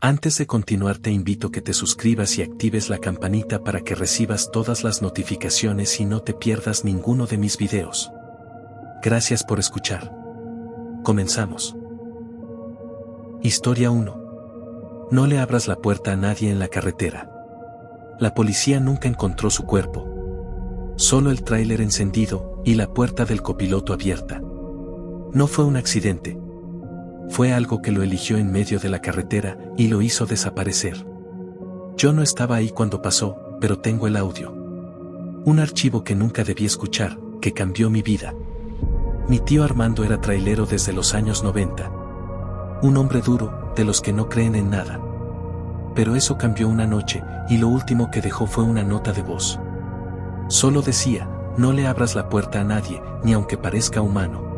Antes de continuar te invito a que te suscribas y actives la campanita para que recibas todas las notificaciones y no te pierdas ninguno de mis videos. Gracias por escuchar. Comenzamos. Historia 1. No le abras la puerta a nadie en la carretera. La policía nunca encontró su cuerpo. Solo el tráiler encendido y la puerta del copiloto abierta. No fue un accidente. Fue algo que lo eligió en medio de la carretera y lo hizo desaparecer. Yo no estaba ahí cuando pasó, pero tengo el audio. Un archivo que nunca debí escuchar, que cambió mi vida. Mi tío Armando era trailero desde los años 90. Un hombre duro, de los que no creen en nada. Pero eso cambió una noche, y lo último que dejó fue una nota de voz. Solo decía, no le abras la puerta a nadie, ni aunque parezca humano.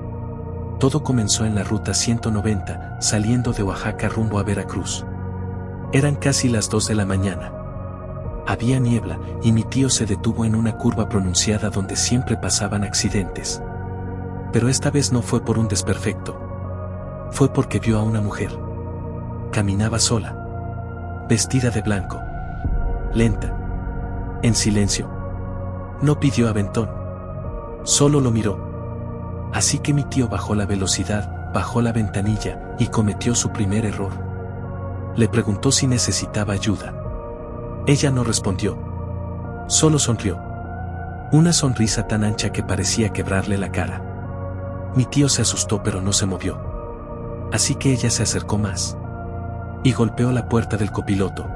Todo comenzó en la ruta 190, saliendo de Oaxaca rumbo a Veracruz. Eran casi las 2 de la mañana. Había niebla, y mi tío se detuvo en una curva pronunciada donde siempre pasaban accidentes. Pero esta vez no fue por un desperfecto. Fue porque vio a una mujer. Caminaba sola. Vestida de blanco. Lenta. En silencio. No pidió aventón. Solo lo miró. Así que mi tío bajó la velocidad, bajó la ventanilla y cometió su primer error. Le preguntó si necesitaba ayuda. Ella no respondió. Solo sonrió. Una sonrisa tan ancha que parecía quebrarle la cara. Mi tío se asustó pero no se movió. Así que ella se acercó más. Y golpeó la puerta del copiloto.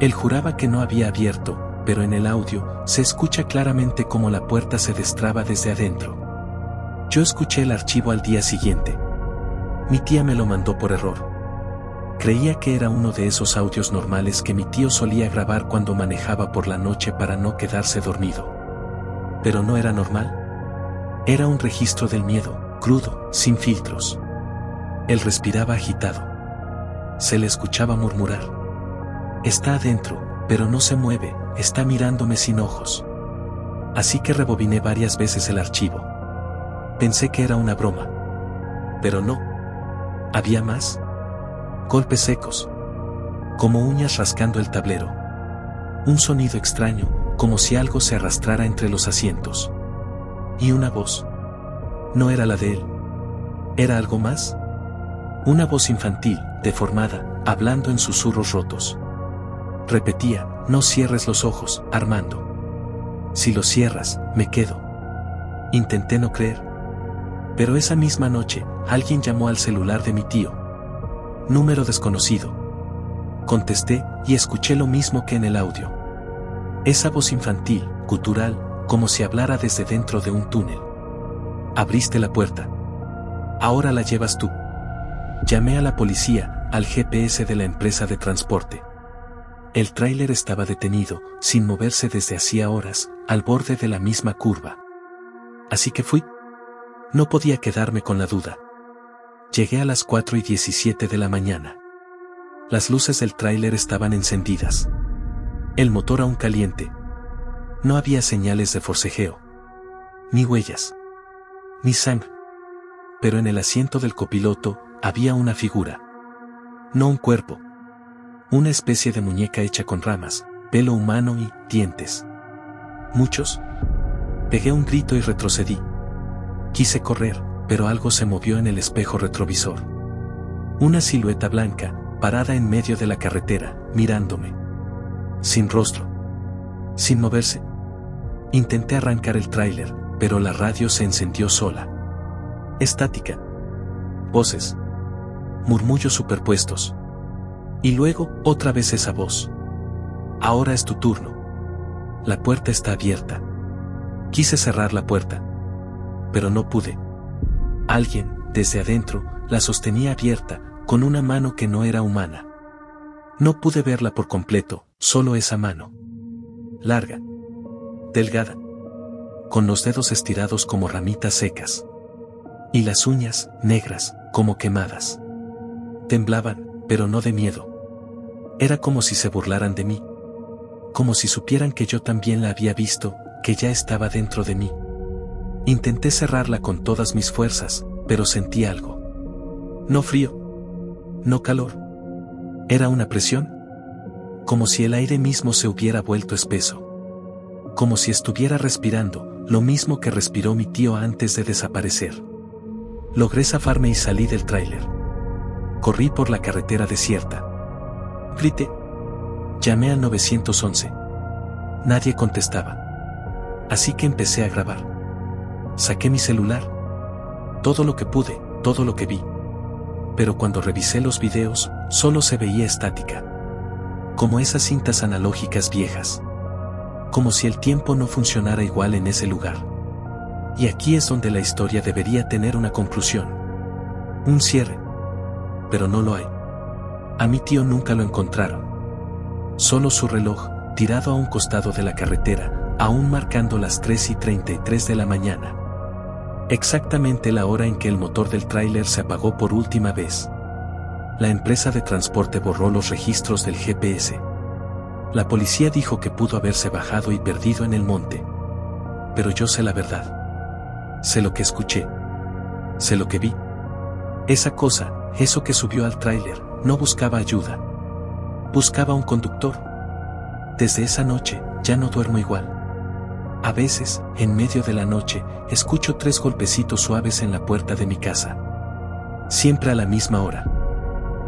Él juraba que no había abierto, pero en el audio se escucha claramente cómo la puerta se destraba desde adentro. Yo escuché el archivo al día siguiente. Mi tía me lo mandó por error. Creía que era uno de esos audios normales que mi tío solía grabar cuando manejaba por la noche para no quedarse dormido. Pero no era normal. Era un registro del miedo, crudo, sin filtros. Él respiraba agitado. Se le escuchaba murmurar. Está adentro, pero no se mueve, está mirándome sin ojos. Así que rebobiné varias veces el archivo. Pensé que era una broma. Pero no. ¿Había más? Golpes secos. Como uñas rascando el tablero. Un sonido extraño, como si algo se arrastrara entre los asientos. Y una voz. No era la de él. ¿Era algo más? Una voz infantil, deformada, hablando en susurros rotos. Repetía, no cierres los ojos, Armando. Si los cierras, me quedo. Intenté no creer. Pero esa misma noche, alguien llamó al celular de mi tío. Número desconocido. Contesté, y escuché lo mismo que en el audio. Esa voz infantil, gutural, como si hablara desde dentro de un túnel. Abriste la puerta. Ahora la llevas tú. Llamé a la policía, al GPS de la empresa de transporte. El tráiler estaba detenido, sin moverse desde hacía horas, al borde de la misma curva. Así que fui. No podía quedarme con la duda. Llegué a las 4:17 de la mañana. Las luces del tráiler estaban encendidas. El motor aún caliente. No había señales de forcejeo. Ni huellas. Ni sangre. Pero en el asiento del copiloto había una figura. No un cuerpo. Una especie de muñeca hecha con ramas, pelo humano y dientes. Muchos. Pegué un grito y retrocedí. Quise correr, pero algo se movió en el espejo retrovisor. Una silueta blanca, parada en medio de la carretera, mirándome. Sin rostro. Sin moverse. Intenté arrancar el tráiler, pero la radio se encendió sola. Estática. Voces. Murmullos superpuestos. Y luego, otra vez esa voz. Ahora es tu turno. La puerta está abierta. Quise cerrar la puerta. Pero no pude. Alguien, desde adentro, la sostenía abierta, con una mano que no era humana. No pude verla por completo, solo esa mano. Larga. Delgada. Con los dedos estirados como ramitas secas. Y las uñas, negras, como quemadas. Temblaban, pero no de miedo. Era como si se burlaran de mí. Como si supieran que yo también la había visto, que ya estaba dentro de mí. Intenté cerrarla con todas mis fuerzas, pero sentí algo. No frío. No calor. Era una presión, como si el aire mismo se hubiera vuelto espeso. Como si estuviera respirando, lo mismo que respiró mi tío antes de desaparecer. Logré zafarme y salí del tráiler. Corrí por la carretera desierta. Grité. Llamé al 911. Nadie contestaba. Así que empecé a grabar. Saqué mi celular. Todo lo que pude, todo lo que vi. Pero cuando revisé los videos, solo se veía estática. Como esas cintas analógicas viejas. Como si el tiempo no funcionara igual en ese lugar. Y aquí es donde la historia debería tener una conclusión. Un cierre. Pero no lo hay. A mi tío nunca lo encontraron. Solo su reloj, tirado a un costado de la carretera, aún marcando las 3:33 de la mañana. Exactamente la hora en que el motor del tráiler se apagó por última vez. La empresa de transporte borró los registros del GPS. La policía dijo que pudo haberse bajado y perdido en el monte. Pero yo sé la verdad. Sé lo que escuché. Sé lo que vi. Esa cosa, eso que subió al tráiler, no buscaba ayuda. Buscaba un conductor. Desde esa noche, ya no duermo igual. A veces, en medio de la noche, escucho 3 golpecitos suaves en la puerta de mi casa. Siempre a la misma hora.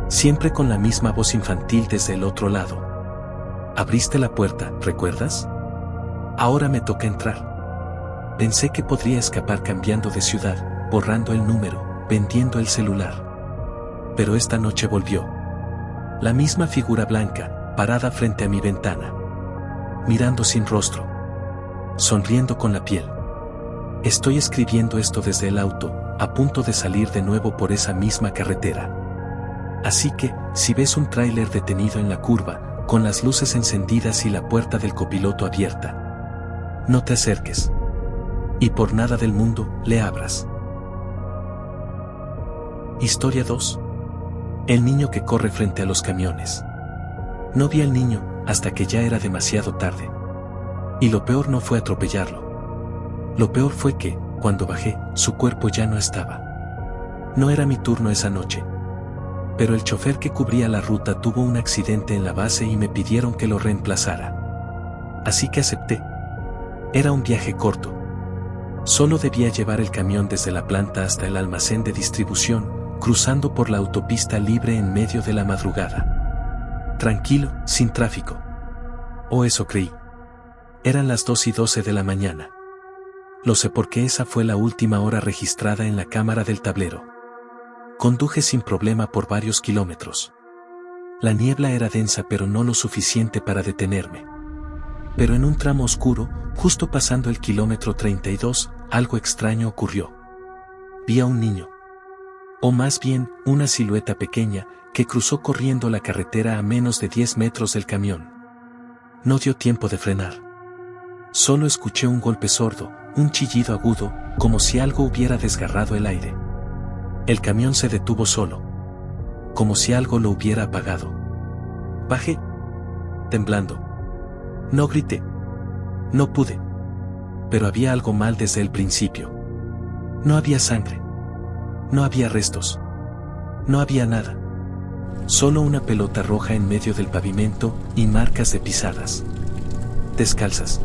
Siempre con la misma voz infantil desde el otro lado. Abriste la puerta, ¿recuerdas? Ahora me toca entrar. Pensé que podría escapar cambiando de ciudad, borrando el número, vendiendo el celular. Pero esta noche volvió. La misma figura blanca, parada frente a mi ventana. Mirando sin rostro. Sonriendo con la piel. Estoy escribiendo esto desde el auto, a punto de salir de nuevo por esa misma carretera. Así que, si ves un tráiler detenido en la curva, con las luces encendidas y la puerta del copiloto abierta, no te acerques. Y por nada del mundo, le abras. Historia 2. El niño que corre frente a los camiones. No vi al niño, hasta que ya era demasiado tarde. Y lo peor no fue atropellarlo. Lo peor fue que, cuando bajé, su cuerpo ya no estaba. No era mi turno esa noche. Pero el chofer que cubría la ruta tuvo un accidente en la base y me pidieron que lo reemplazara. Así que acepté. Era un viaje corto. Solo debía llevar el camión desde la planta hasta el almacén de distribución, cruzando por la autopista libre en medio de la madrugada. Tranquilo, sin tráfico. O eso creí. Eran las 2:12 de la mañana. Lo sé porque esa fue la última hora registrada en la cámara del tablero. Conduje sin problema por varios kilómetros. La niebla era densa pero no lo suficiente para detenerme. Pero en un tramo oscuro, justo pasando el kilómetro 32, algo extraño ocurrió. Vi a un niño. O más bien, una silueta pequeña, que cruzó corriendo la carretera a menos de 10 metros del camión. No dio tiempo de frenar. Solo escuché un golpe sordo, un chillido agudo, como si algo hubiera desgarrado el aire. El camión se detuvo solo. Como si algo lo hubiera apagado. Bajé. Temblando. No grité. No pude. Pero había algo mal desde el principio. No había sangre. No había restos. No había nada. Solo una pelota roja en medio del pavimento y marcas de pisadas. Descalzas.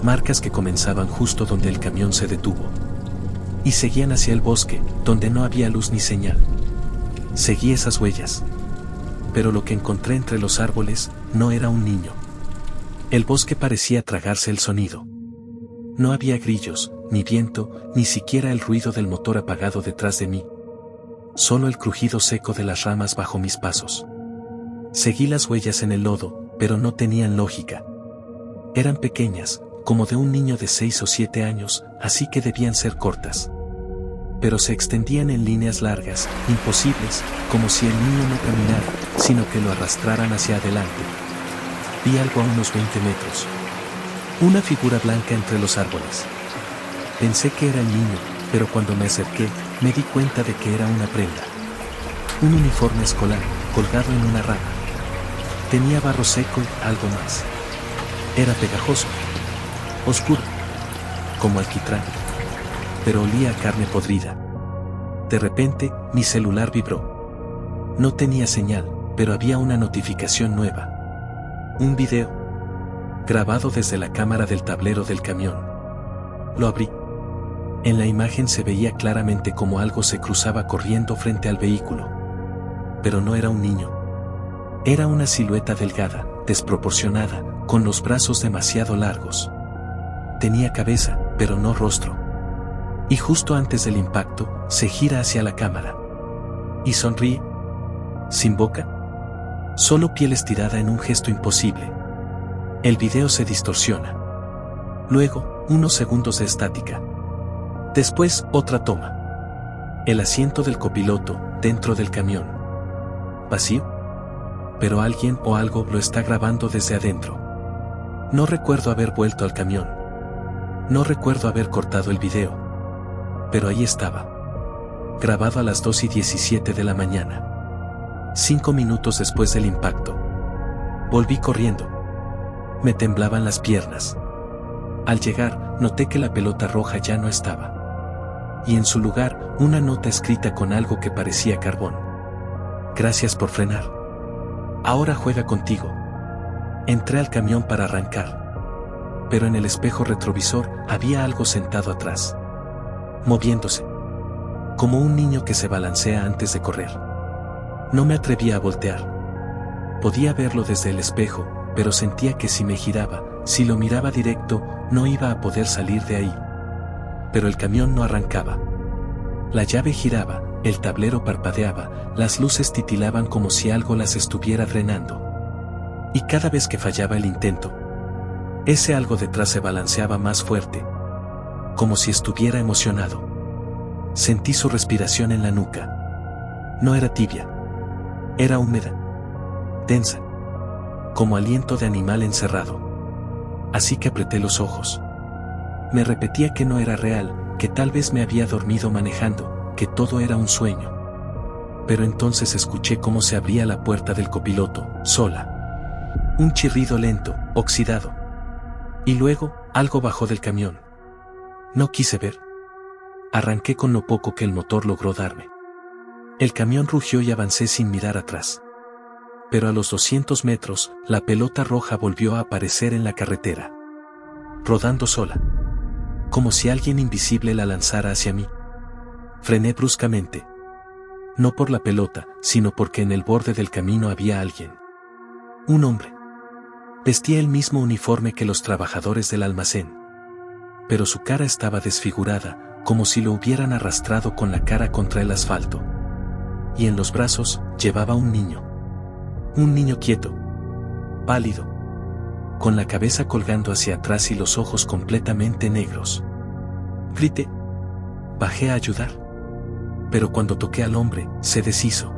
Marcas que comenzaban justo donde el camión se detuvo. Y seguían hacia el bosque, donde no había luz ni señal. Seguí esas huellas. Pero lo que encontré entre los árboles no era un niño. El bosque parecía tragarse el sonido. No había grillos, ni viento, ni siquiera el ruido del motor apagado detrás de mí. Solo el crujido seco de las ramas bajo mis pasos. Seguí las huellas en el lodo, pero no tenían lógica. Eran pequeñas, como de un niño de 6 o 7 años, así que debían ser cortas. Pero se extendían en líneas largas, imposibles, como si el niño no caminara, sino que lo arrastraran hacia adelante. Vi algo a unos 20 metros. Una figura blanca entre los árboles. Pensé que era el niño, pero cuando me acerqué, me di cuenta de que era una prenda. Un uniforme escolar, colgado en una rama. Tenía barro seco y algo más. Era pegajoso. Oscuro. Como alquitrán. Pero olía a carne podrida. De repente, mi celular vibró. No tenía señal. pero había una notificación nueva. Un video, grabado desde la cámara del tablero del camión. Lo abrí. En la imagen se veía claramente como algo se cruzaba corriendo frente al vehículo. Pero no era un niño. Era una silueta delgada, desproporcionada, con los brazos demasiado largos. Tenía cabeza, pero no rostro. Y justo antes del impacto, se gira hacia la cámara. Y sonríe. Sin boca. Solo piel estirada en un gesto imposible. El video se distorsiona. Luego, unos segundos de estática. Después, otra toma. El asiento del copiloto, dentro del camión. Vacío. Pero alguien o algo lo está grabando desde adentro. No recuerdo haber vuelto al camión. No recuerdo haber cortado el video. Pero ahí estaba. Grabado a las 2:17 de la mañana. 5 minutos después del impacto. Volví corriendo. Me temblaban las piernas. Al llegar, noté que la pelota roja ya no estaba. Y en su lugar, una nota escrita con algo que parecía carbón. Gracias por frenar. Ahora juega contigo. Entré al camión para arrancar. Pero en el espejo retrovisor había algo sentado atrás. Moviéndose. Como un niño que se balancea antes de correr. No me atrevía a voltear. Podía verlo desde el espejo, pero sentía que si me giraba, si lo miraba directo, no iba a poder salir de ahí. Pero el camión no arrancaba. La llave giraba, el tablero parpadeaba, las luces titilaban como si algo las estuviera drenando. Y cada vez que fallaba el intento, ese algo detrás se balanceaba más fuerte. Como si estuviera emocionado. Sentí su respiración en la nuca. No era tibia. Era húmeda. Densa. Como aliento de animal encerrado. Así que apreté los ojos. Me repetía que no era real, que tal vez me había dormido manejando, que todo era un sueño. Pero entonces escuché cómo se abría la puerta del copiloto, sola. Un chirrido lento, oxidado. Y luego, algo bajó del camión. No quise ver. Arranqué con lo poco que el motor logró darme. El camión rugió y avancé sin mirar atrás. Pero a los 200 metros, la pelota roja volvió a aparecer en la carretera. Rodando sola. Como si alguien invisible la lanzara hacia mí. Frené bruscamente. No por la pelota, sino porque en el borde del camino había alguien. Un hombre. Vestía el mismo uniforme que los trabajadores del almacén. Pero su cara estaba desfigurada, como si lo hubieran arrastrado con la cara contra el asfalto. Y en los brazos, llevaba un niño. Un niño quieto. Pálido. Con la cabeza colgando hacia atrás y los ojos completamente negros. Grité. Bajé a ayudar. Pero cuando toqué al hombre, se deshizo.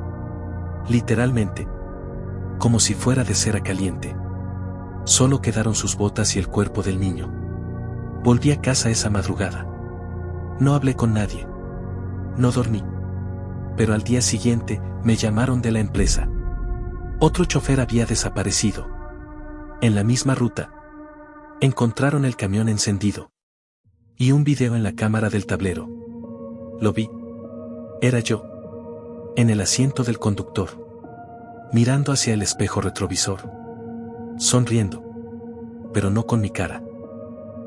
Literalmente. Como si fuera de cera caliente. Solo quedaron sus botas y el cuerpo del niño. Volví a casa esa madrugada. No hablé con nadie. No dormí. Pero al día siguiente, me llamaron de la empresa. Otro chofer había desaparecido. En la misma ruta. Encontraron el camión encendido. Y un video en la cámara del tablero. Lo vi. Era yo. En el asiento del conductor. Mirando hacia el espejo retrovisor. Sonriendo. Pero no con mi cara.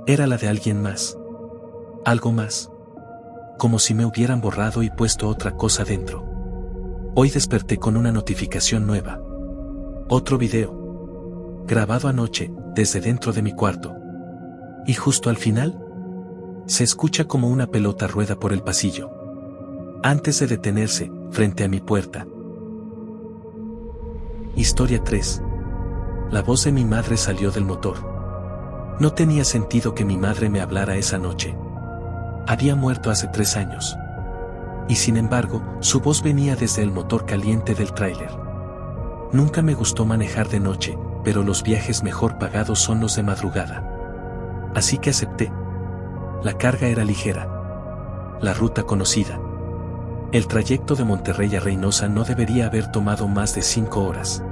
Era la de alguien más. Algo más. Como si me hubieran borrado y puesto otra cosa dentro. Hoy desperté con una notificación nueva. Otro video. Grabado anoche, desde dentro de mi cuarto. Y justo al final, se escucha como una pelota rueda por el pasillo. Antes de detenerse, frente a mi puerta. Historia 3. La voz de mi madre salió del motor. No tenía sentido que mi madre me hablara esa noche. Había muerto hace 3 años. Y sin embargo, su voz venía desde el motor caliente del tráiler. Nunca me gustó manejar de noche, pero los viajes mejor pagados son los de madrugada. Así que acepté. La carga era ligera. La ruta conocida. El trayecto de Monterrey a Reynosa no debería haber tomado más de 5 horas.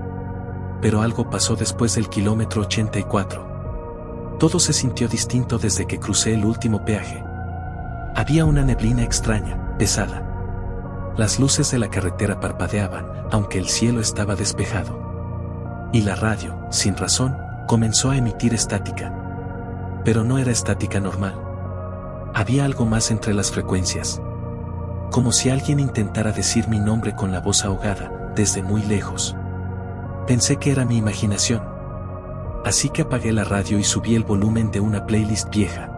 Pero algo pasó después del kilómetro 84. Todo se sintió distinto desde que crucé el último peaje. Había una neblina extraña, pesada. Las luces de la carretera parpadeaban, aunque el cielo estaba despejado. Y la radio, sin razón, comenzó a emitir estática. Pero no era estática normal. Había algo más entre las frecuencias. Como si alguien intentara decir mi nombre con la voz ahogada, desde muy lejos. Pensé que era mi imaginación. Así que apagué la radio y subí el volumen de una playlist vieja.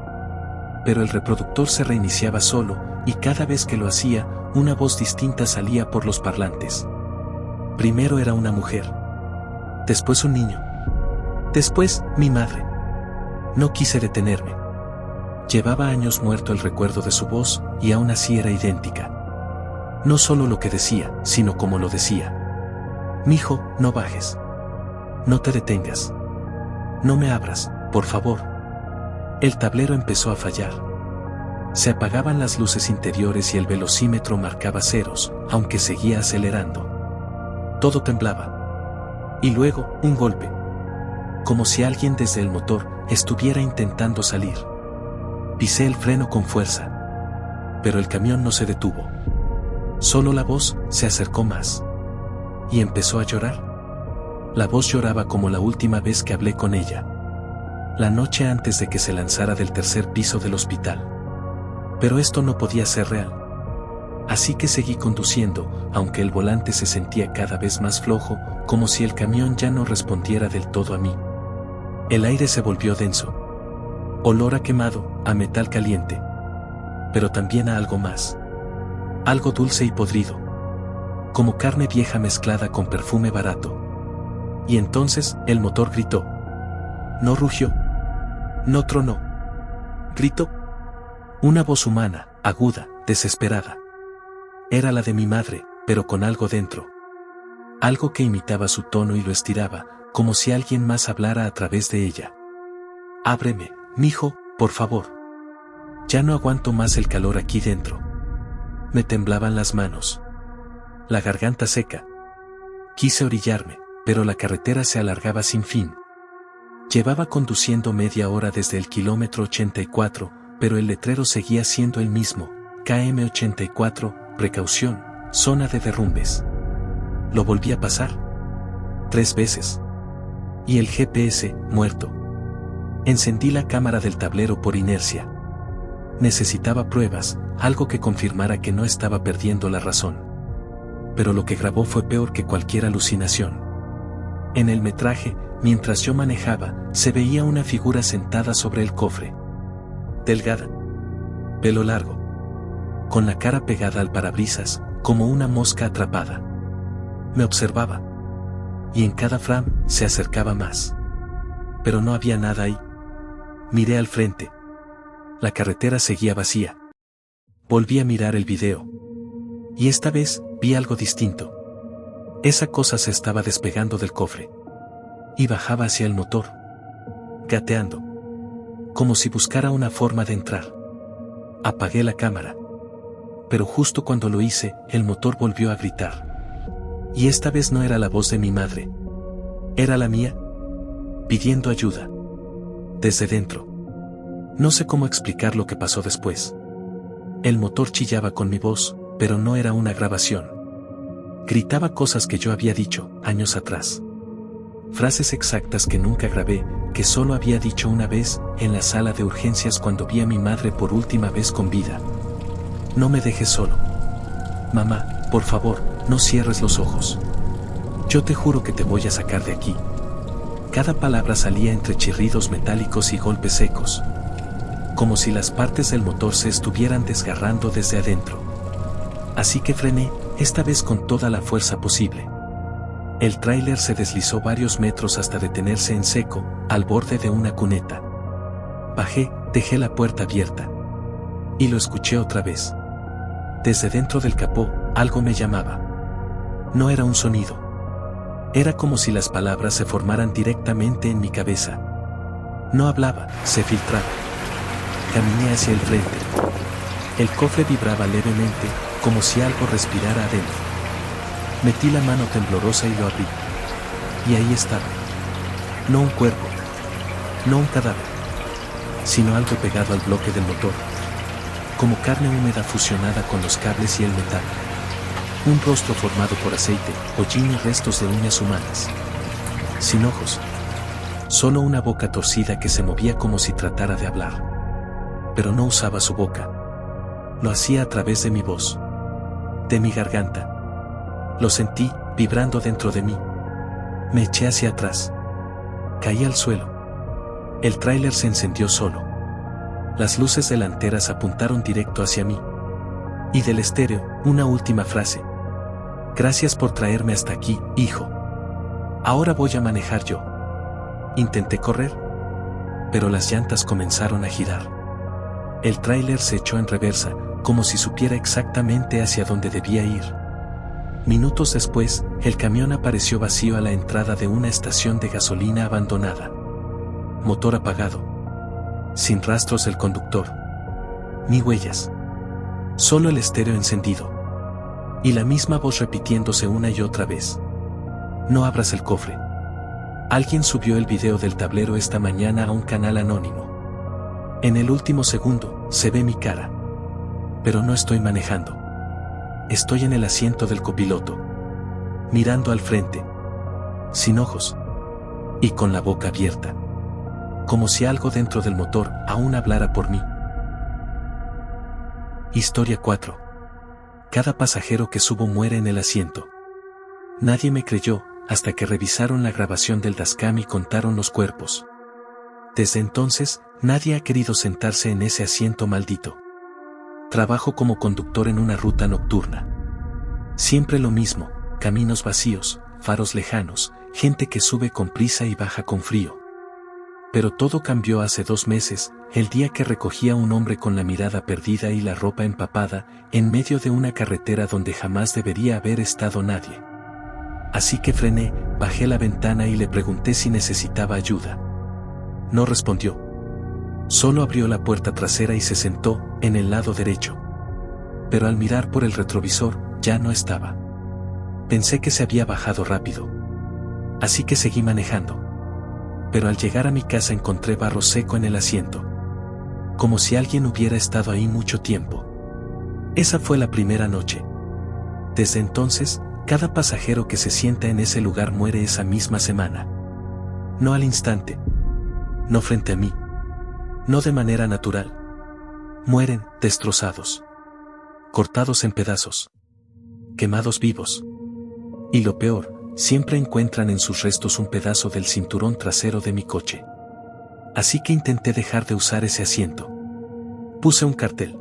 Pero el reproductor se reiniciaba solo, y cada vez que lo hacía, una voz distinta salía por los parlantes. Primero era una mujer. Después un niño. Después, mi madre. No quise detenerme. Llevaba años muerto el recuerdo de su voz, y aún así era idéntica. No solo lo que decía, sino cómo lo decía. Mijo, no bajes. No te detengas. No me abras, por favor. El tablero empezó a fallar. Se apagaban las luces interiores y el velocímetro marcaba ceros, aunque seguía acelerando. Todo temblaba. Y luego, un golpe. Como si alguien desde el motor estuviera intentando salir. Pisé el freno con fuerza. Pero el camión no se detuvo. Solo la voz se acercó más. Y empezó a llorar. La voz lloraba como la última vez que hablé con ella. La noche antes de que se lanzara del tercer piso del hospital. Pero esto no podía ser real. Así que seguí conduciendo, aunque el volante se sentía cada vez más flojo, como si el camión ya no respondiera del todo a mí. El aire se volvió denso. Olor a quemado, a metal caliente. Pero también a algo más. Algo dulce y podrido. Como carne vieja mezclada con perfume barato. Y entonces, el motor gritó. No rugió. No tronó. Gritó. Una voz humana, aguda, desesperada. Era la de mi madre, pero con algo dentro. Algo que imitaba su tono y lo estiraba, como si alguien más hablara a través de ella. Ábreme, mijo, por favor. Ya no aguanto más el calor aquí dentro. Me temblaban las manos. La garganta seca. Quise orillarme, pero la carretera se alargaba sin fin. Llevaba conduciendo media hora desde el kilómetro 84, pero el letrero seguía siendo el mismo, KM 84, precaución, zona de derrumbes. Lo volví a pasar. 3 veces. Y el GPS, muerto. Encendí la cámara del tablero por inercia. Necesitaba pruebas, algo que confirmara que no estaba perdiendo la razón. Pero lo que grabó fue peor que cualquier alucinación. En el metraje, mientras yo manejaba, se veía una figura sentada sobre el cofre. Delgada. Pelo largo. Con la cara pegada al parabrisas, como una mosca atrapada. Me observaba. Y en cada frame, se acercaba más. Pero no había nada ahí. Miré al frente. La carretera seguía vacía. Volví a mirar el video. Y esta vez, vi algo distinto. Esa cosa se estaba despegando del cofre. Y bajaba hacia el motor. Gateando. Como si buscara una forma de entrar. Apagué la cámara. Pero justo cuando lo hice, el motor volvió a gritar. Y esta vez no era la voz de mi madre. Era la mía. Pidiendo ayuda. Desde dentro. No sé cómo explicar lo que pasó después. El motor chillaba con mi voz, pero no era una grabación. Gritaba cosas que yo había dicho, años atrás. Frases exactas que nunca grabé, que solo había dicho una vez, en la sala de urgencias cuando vi a mi madre por última vez con vida. No me dejes solo. Mamá, por favor, no cierres los ojos. Yo te juro que te voy a sacar de aquí. Cada palabra salía entre chirridos metálicos y golpes secos. Como si las partes del motor se estuvieran desgarrando desde adentro. Así que frené, esta vez con toda la fuerza posible. El tráiler se deslizó varios metros hasta detenerse en seco, al borde de una cuneta. Bajé, dejé la puerta abierta. Y lo escuché otra vez. Desde dentro del capó, algo me llamaba. No era un sonido. Era como si las palabras se formaran directamente en mi cabeza. No hablaba, se filtraba. Caminé hacia el frente. El cofre vibraba levemente, como si algo respirara adentro. Metí la mano temblorosa y lo abrí. Y ahí estaba. No un cuerpo. No un cadáver. Sino algo pegado al bloque del motor. Como carne húmeda fusionada con los cables y el metal. Un rostro formado por aceite, hollín y restos de uñas humanas. Sin ojos. Solo una boca torcida que se movía como si tratara de hablar. Pero no usaba su boca. Lo hacía a través de mi voz. De mi garganta. Lo sentí, vibrando dentro de mí. Me eché hacia atrás. Caí al suelo. El tráiler se encendió solo. Las luces delanteras apuntaron directo hacia mí. Y del estéreo, una última frase. Gracias por traerme hasta aquí, hijo. Ahora voy a manejar yo. Intenté correr. Pero las llantas comenzaron a girar. El tráiler se echó en reversa, como si supiera exactamente hacia dónde debía ir. Minutos después, el camión apareció vacío a la entrada de una estación de gasolina abandonada. Motor apagado. Sin rastros del conductor. Ni huellas. Solo el estéreo encendido. Y la misma voz repitiéndose una y otra vez. No abras el cofre. Alguien subió el video del tablero esta mañana a un canal anónimo. En el último segundo, se ve mi cara. Pero no estoy manejando. Estoy en el asiento del copiloto. Mirando al frente. Sin ojos. Y con la boca abierta. Como si algo dentro del motor aún hablara por mí. Historia 4. Cada pasajero que subo muere en el asiento. Nadie me creyó, hasta que revisaron la grabación del dashcam y contaron los cuerpos. Desde entonces, nadie ha querido sentarse en ese asiento maldito. Trabajo como conductor en una ruta nocturna. Siempre lo mismo, caminos vacíos, faros lejanos, gente que sube con prisa y baja con frío. Pero todo cambió hace 2 meses, el día que recogí a un hombre con la mirada perdida y la ropa empapada, en medio de una carretera donde jamás debería haber estado nadie. Así que frené, bajé la ventana y le pregunté si necesitaba ayuda. No respondió. Solo abrió la puerta trasera y se sentó, en el lado derecho. Pero al mirar por el retrovisor, ya no estaba. Pensé que se había bajado rápido. Así que seguí manejando. Pero al llegar a mi casa encontré barro seco en el asiento. Como si alguien hubiera estado ahí mucho tiempo. Esa fue la primera noche. Desde entonces, cada pasajero que se sienta en ese lugar muere esa misma semana. No al instante. No frente a mí. No de manera natural. Mueren, destrozados. Cortados en pedazos. Quemados vivos. Y lo peor, siempre encuentran en sus restos un pedazo del cinturón trasero de mi coche. Así que intenté dejar de usar ese asiento. Puse un cartel.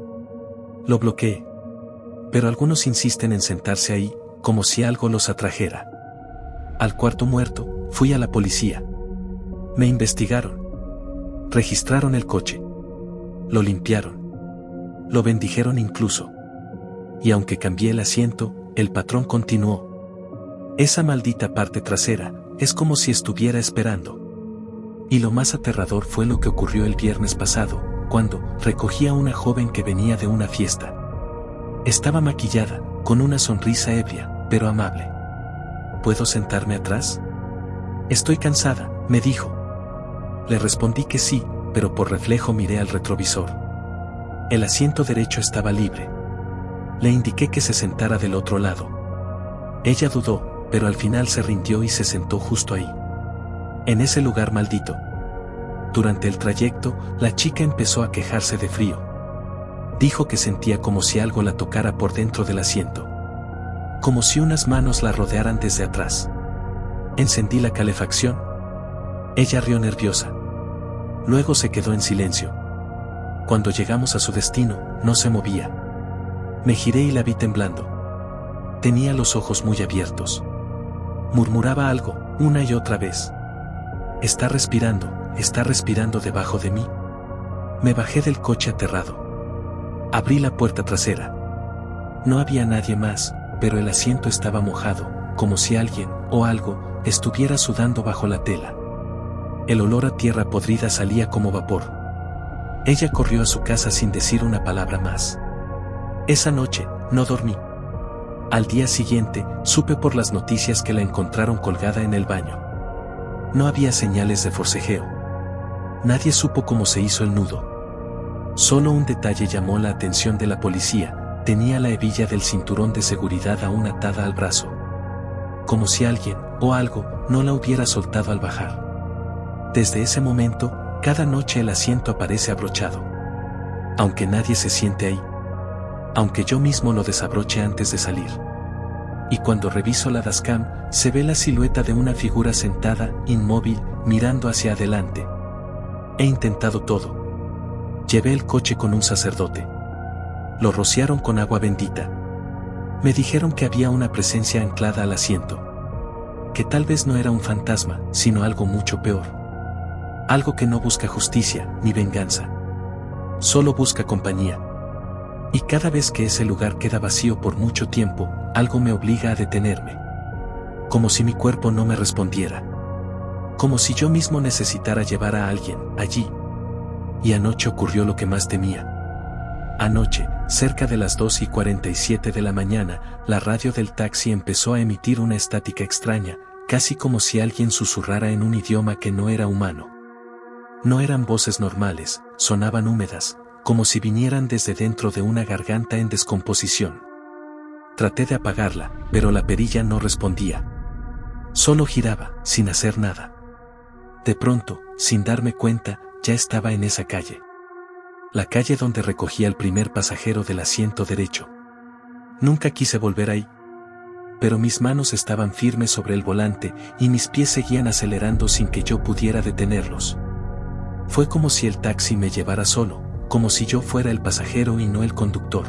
Lo bloqueé. Pero algunos insisten en sentarse ahí, como si algo los atrajera. Al cuarto muerto, fui a la policía. Me investigaron. Registraron el coche. Lo limpiaron. Lo bendijeron incluso. Y aunque cambié el asiento, el patrón continuó. Esa maldita parte trasera, es como si estuviera esperando. Y lo más aterrador fue lo que ocurrió el viernes pasado, cuando recogí a una joven que venía de una fiesta. Estaba maquillada, con una sonrisa ebria, pero amable. ¿Puedo sentarme atrás? Estoy cansada, me dijo. Le respondí que sí, pero por reflejo miré al retrovisor. El asiento derecho estaba libre. Le indiqué que se sentara del otro lado. Ella dudó, pero al final se rindió y se sentó justo ahí. En ese lugar maldito. Durante el trayecto, la chica empezó a quejarse de frío. Dijo que sentía como si algo la tocara por dentro del asiento. Como si unas manos la rodearan desde atrás. Encendí la calefacción. Ella rió nerviosa. Luego se quedó en silencio. Cuando llegamos a su destino, no se movía. Me giré y la vi temblando. Tenía los ojos muy abiertos. Murmuraba algo, una y otra vez. Está respirando debajo de mí. Me bajé del coche aterrado. Abrí la puerta trasera. No había nadie más, pero el asiento estaba mojado, como si alguien, o algo, estuviera sudando bajo la tela. El olor a tierra podrida salía como vapor. Ella corrió a su casa sin decir una palabra más. Esa noche, no dormí. Al día siguiente, supe por las noticias que la encontraron colgada en el baño. No había señales de forcejeo. Nadie supo cómo se hizo el nudo. Solo un detalle llamó la atención de la policía, Tenía la hebilla del cinturón de seguridad aún atada al brazo. Como si alguien, o algo, no la hubiera soltado al bajar. Desde ese momento, cada noche el asiento aparece abrochado. Aunque nadie se siente ahí. Aunque yo mismo lo desabroche antes de salir. Y cuando reviso la dashcam, se ve la silueta de una figura sentada, inmóvil, mirando hacia adelante. He intentado todo. Llevé el coche con un sacerdote. Lo rociaron con agua bendita. Me dijeron que había una presencia anclada al asiento. Que tal vez no era un fantasma, sino algo mucho peor. Algo que no busca justicia, ni venganza. Solo busca compañía. Y cada vez que ese lugar queda vacío por mucho tiempo, algo me obliga a detenerme. Como si mi cuerpo no me respondiera. Como si yo mismo necesitara llevar a alguien allí. Y anoche ocurrió lo que más temía. Anoche, cerca de las 2:47 de la mañana, la radio del taxi empezó a emitir una estática extraña, casi como si alguien susurrara en un idioma que no era humano. No eran voces normales, sonaban húmedas, como si vinieran desde dentro de una garganta en descomposición. Traté de apagarla, pero la perilla no respondía. Solo giraba, sin hacer nada. De pronto, sin darme cuenta, ya estaba en esa calle. La calle donde recogía al primer pasajero del asiento derecho. Nunca quise volver ahí. Pero mis manos estaban firmes sobre el volante y mis pies seguían acelerando sin que yo pudiera detenerlos. Fue como si el taxi me llevara solo, como si yo fuera el pasajero y no el conductor.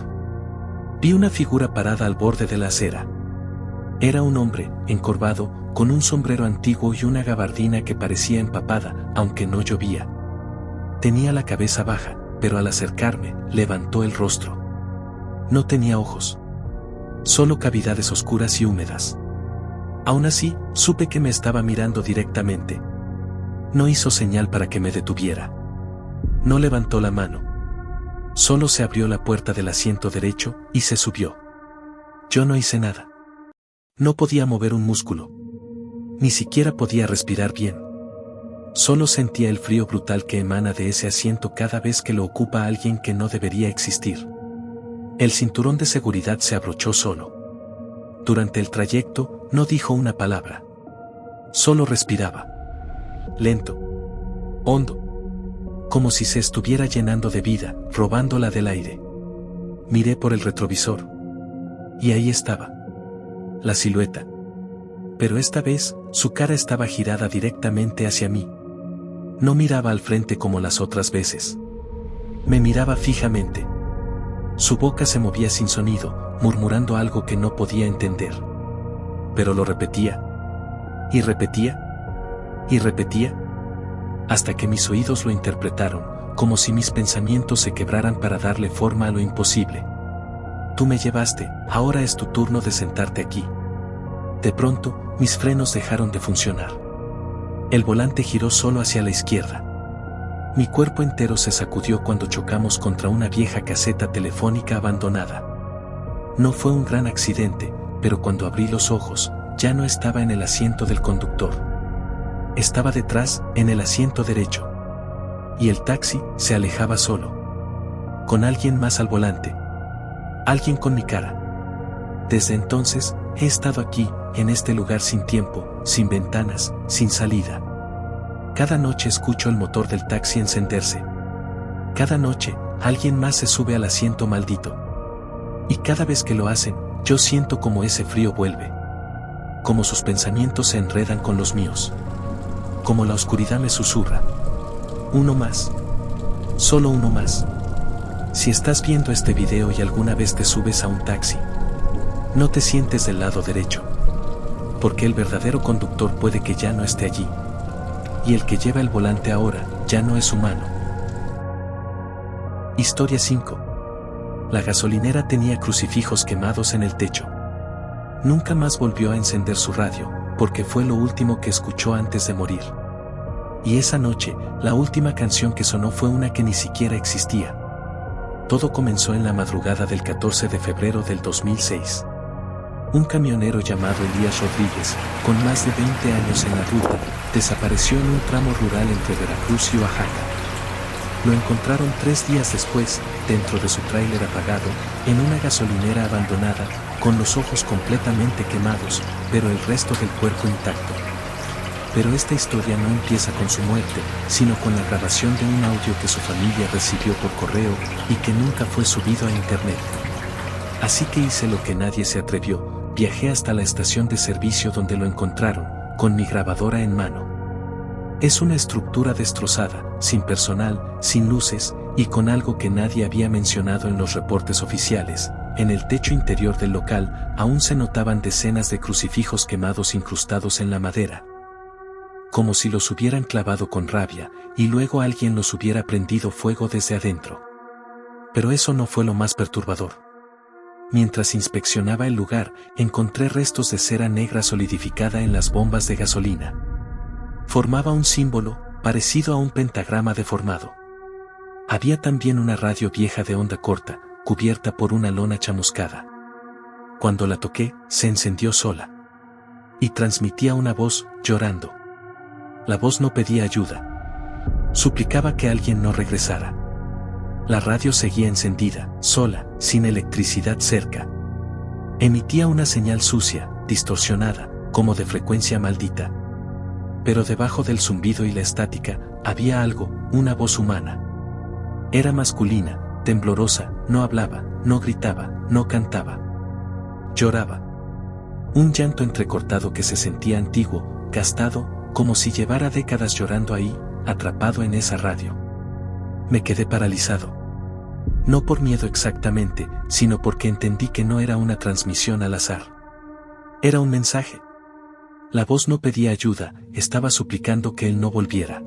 Vi una figura parada al borde de la acera. Era un hombre, encorvado, con un sombrero antiguo y una gabardina que parecía empapada, aunque no llovía. Tenía la cabeza baja, pero al acercarme, levantó el rostro. No tenía ojos. Solo cavidades oscuras y húmedas. Aún así, supe que me estaba mirando directamente. No hizo señal para que me detuviera. No levantó la mano. Solo se abrió la puerta del asiento derecho y se subió. Yo no hice nada. No podía mover un músculo. Ni siquiera podía respirar bien. Solo sentía el frío brutal que emana de ese asiento cada vez que lo ocupa alguien que no debería existir. El cinturón de seguridad se abrochó solo. Durante el trayecto, no dijo una palabra. Solo respiraba. Lento. Hondo. Como si se estuviera llenando de vida, robándola del aire. Miré por el retrovisor. Y ahí estaba. La silueta. Pero esta vez, su cara estaba girada directamente hacia mí. No miraba al frente como las otras veces. Me miraba fijamente. Su boca se movía sin sonido, murmurando algo que no podía entender. Pero lo repetía. Y repetía. Y repetía. Hasta que mis oídos lo interpretaron, como si mis pensamientos se quebraran para darle forma a lo imposible. Tú me llevaste, ahora es tu turno de sentarte aquí. De pronto, mis frenos dejaron de funcionar. El volante giró solo hacia la izquierda. Mi cuerpo entero se sacudió cuando chocamos contra una vieja caseta telefónica abandonada. No fue un gran accidente, pero cuando abrí los ojos, ya no estaba en el asiento del conductor. Estaba detrás, en el asiento derecho. Y el taxi se alejaba solo. Con alguien más al volante. Alguien con mi cara. Desde entonces, he estado aquí, en este lugar sin tiempo, sin ventanas, sin salida. Cada noche escucho el motor del taxi encenderse. Cada noche, alguien más se sube al asiento maldito. Y cada vez que lo hacen, yo siento como ese frío vuelve. Como sus pensamientos se enredan con los míos. Como la oscuridad me susurra. Uno más. Solo uno más. Si estás viendo este video y alguna vez te subes a un taxi, no te sientes del lado derecho. Porque el verdadero conductor puede que ya no esté allí. Y el que lleva el volante ahora, ya no es humano. Historia 5. La gasolinera tenía crucifijos quemados en el techo. Nunca más volvió a encender su radio, porque fue lo último que escuchó antes de morir. Y esa noche, la última canción que sonó fue una que ni siquiera existía. Todo comenzó en la madrugada del 14 de febrero del 2006. Un camionero llamado Elías Rodríguez, con más de 20 años en la ruta, desapareció en un tramo rural entre Veracruz y Oaxaca. Lo encontraron 3 días después, dentro de su tráiler apagado, en una gasolinera abandonada, con los ojos completamente quemados, pero el resto del cuerpo intacto. Pero esta historia no empieza con su muerte, sino con la grabación de un audio que su familia recibió por correo y que nunca fue subido a internet. Así que hice lo que nadie se atrevió, viajé hasta la estación de servicio donde lo encontraron, con mi grabadora en mano. Es una estructura destrozada, sin personal, sin luces, y con algo que nadie había mencionado en los reportes oficiales. En el techo interior del local, aún se notaban decenas de crucifijos quemados incrustados en la madera. Como si los hubieran clavado con rabia, y luego alguien los hubiera prendido fuego desde adentro. Pero eso no fue lo más perturbador. Mientras inspeccionaba el lugar, encontré restos de cera negra solidificada en las bombas de gasolina. Formaba un símbolo, parecido a un pentagrama deformado. Había también una radio vieja de onda corta, cubierta por una lona chamuscada. Cuando la toqué, se encendió sola. Y transmitía una voz, llorando. La voz no pedía ayuda. Suplicaba que alguien no regresara. La radio seguía encendida, sola, sin electricidad cerca. Emitía una señal sucia, distorsionada, como de frecuencia maldita. Pero debajo del zumbido y la estática, había algo, una voz humana. Era masculina, temblorosa, no hablaba, no gritaba, no cantaba. Lloraba. Un llanto entrecortado que se sentía antiguo, gastado, como si llevara décadas llorando ahí, atrapado en esa radio. Me quedé paralizado. No por miedo exactamente, sino porque entendí que no era una transmisión al azar. Era un mensaje. La voz no pedía ayuda, estaba suplicando que él no volviera.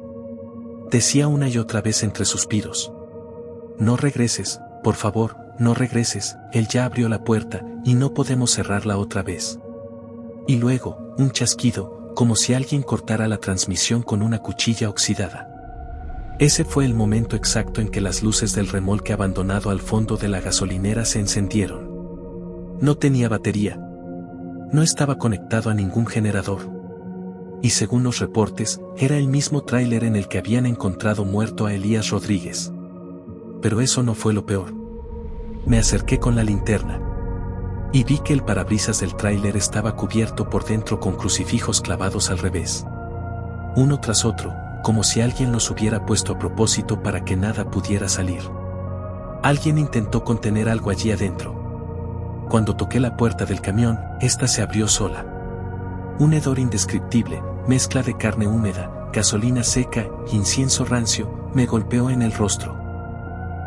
Decía una y otra vez entre suspiros. No regreses, por favor, no regreses, él ya abrió la puerta, y no podemos cerrarla otra vez. Y luego, un chasquido, como si alguien cortara la transmisión con una cuchilla oxidada. Ese fue el momento exacto en que las luces del remolque abandonado al fondo de la gasolinera se encendieron. No tenía batería. No estaba conectado a ningún generador. Y según los reportes, era el mismo tráiler en el que habían encontrado muerto a Elías Rodríguez. Pero eso no fue lo peor. Me acerqué con la linterna. Y vi que el parabrisas del tráiler estaba cubierto por dentro con crucifijos clavados al revés. Uno tras otro, como si alguien los hubiera puesto a propósito para que nada pudiera salir. Alguien intentó contener algo allí adentro. Cuando toqué la puerta del camión, esta se abrió sola. Un hedor indescriptible, mezcla de carne húmeda, gasolina seca, incienso rancio, me golpeó en el rostro.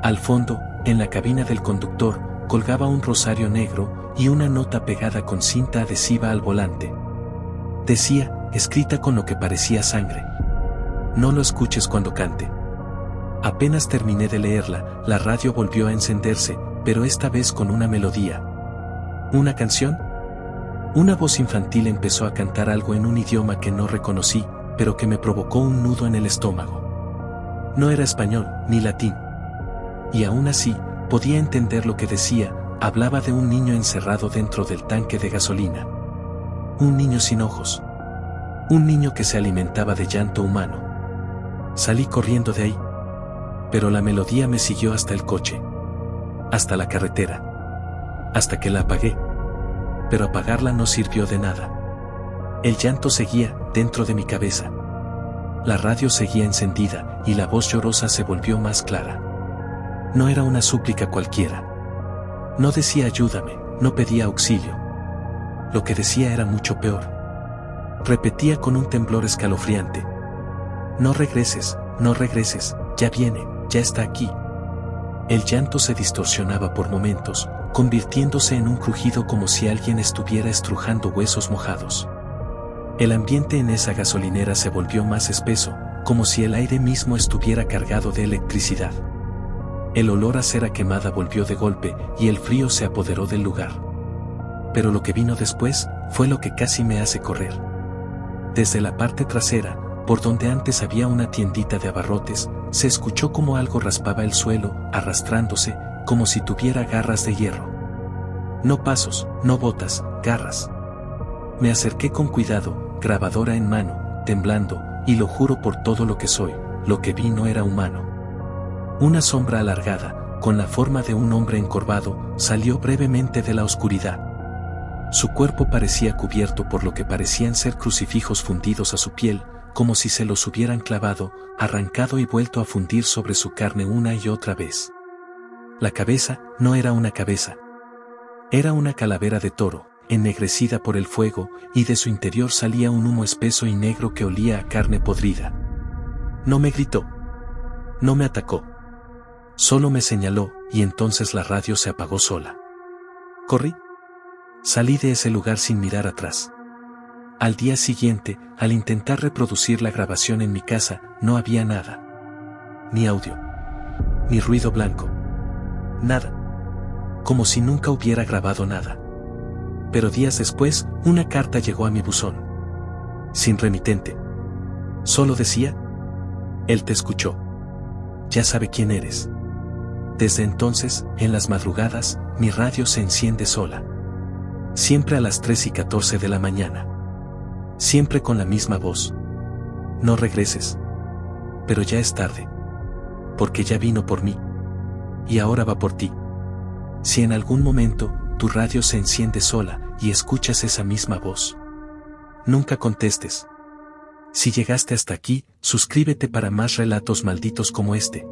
Al fondo, en la cabina del conductor, colgaba un rosario negro y una nota pegada con cinta adhesiva al volante. Decía, escrita con lo que parecía sangre: no lo escuches cuando cante. Apenas terminé de leerla, la radio volvió a encenderse, pero esta vez con una melodía. ¿Una canción? Una voz infantil empezó a cantar algo en un idioma que no reconocí, pero que me provocó un nudo en el estómago. No era español, ni latín. Y aún así, podía entender lo que decía. Hablaba de un niño encerrado dentro del tanque de gasolina. Un niño sin ojos. Un niño que se alimentaba de llanto humano. Salí corriendo de ahí. Pero la melodía me siguió hasta el coche. Hasta la carretera. Hasta que la apagué. Pero apagarla no sirvió de nada. El llanto seguía dentro de mi cabeza. La radio seguía encendida y la voz llorosa se volvió más clara. No era una súplica cualquiera. No decía ayúdame, no pedía auxilio. Lo que decía era mucho peor. Repetía con un temblor escalofriante: no regreses, ya viene, ya está aquí. El llanto se distorsionaba por momentos, convirtiéndose en un crujido como si alguien estuviera estrujando huesos mojados. El ambiente en esa gasolinera se volvió más espeso, como si el aire mismo estuviera cargado de electricidad. El olor a cera quemada volvió de golpe y el frío se apoderó del lugar. Pero lo que vino después fue lo que casi me hace correr. Desde la parte trasera, por donde antes había una tiendita de abarrotes, se escuchó como algo raspaba el suelo, arrastrándose, como si tuviera garras de hierro. No pasos, no botas, garras. Me acerqué con cuidado, grabadora en mano, temblando, y lo juro por todo lo que soy, lo que vi no era humano. Una sombra alargada, con la forma de un hombre encorvado, salió brevemente de la oscuridad. Su cuerpo parecía cubierto por lo que parecían ser crucifijos fundidos a su piel, como si se los hubieran clavado, arrancado y vuelto a fundir sobre su carne una y otra vez. La cabeza no era una cabeza. Era una calavera de toro, ennegrecida por el fuego, y de su interior salía un humo espeso y negro que olía a carne podrida. No me gritó. No me atacó. Solo me señaló, y entonces la radio se apagó sola. Corrí. Salí de ese lugar sin mirar atrás. Al día siguiente, al intentar reproducir la grabación en mi casa, no había nada. Ni audio. Ni ruido blanco. Nada. Como si nunca hubiera grabado nada. Pero días después, una carta llegó a mi buzón. Sin remitente. Solo decía: él te escuchó. Ya sabe quién eres. Desde entonces, en las madrugadas, mi radio se enciende sola. Siempre a las 3:14 de la mañana. Siempre con la misma voz. No regreses. Pero ya es tarde. Porque ya vino por mí. Y ahora va por ti. Si en algún momento, tu radio se enciende sola, y escuchas esa misma voz, nunca contestes. Si llegaste hasta aquí, suscríbete para más relatos malditos como este.